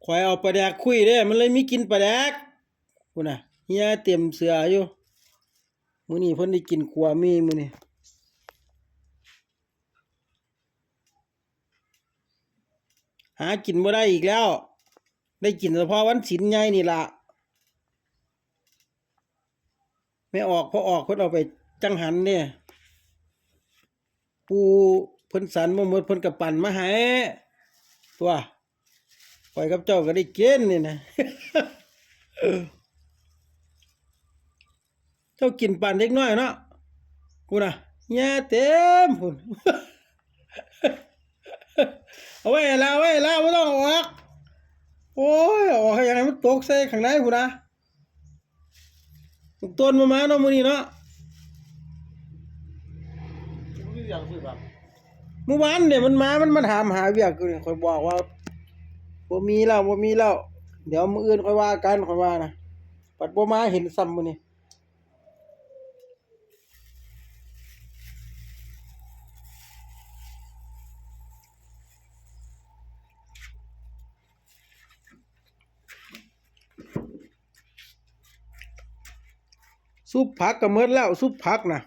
ข่อยเอาปลาแดกคุยเด้มันเลยมีกินปลาแดกพุ่นน่ะเฮียเต็มเสืออยู่มื้อนี้เพิ่นได้กินขัวมีมื้อนี้หากินบ่ได้อีกแล้ว ได้กินเฉพาะวันศีลใหญ่นี่ล่ะไม่ออกพอออกเพิ่นเอาไปจังหันเนี่ยปูเพิ่นสันบ่หมดเพิ่นก็ปั่นมาให้ตัวข่อยกับเจ้าก็ได้กินนี่นะ เจ้ากินปั่นเล็กน้อยเนาะพุ่นน่ะแย่เต็มพุ่น เอาไว้แล้วไว้แล้วบ่ต้องออกโอ้ยออกให้ยังไงมันตกใส่ข้างในพุ่นน่ะต้นมาเนาะมื้อนี้เนาะเมื่อวานเนี่ยมันมาถามหาเวียกอยู่นี่ข่อยบอกว่าบ่มีแล้วเดี๋ยวมื้ออื่นค่อยว่ากันข่อยว่านะปัดบ่มาเห็นซ้ำมื้อนี้ซุปผักก็หมดแล้วซุปผักน่ะ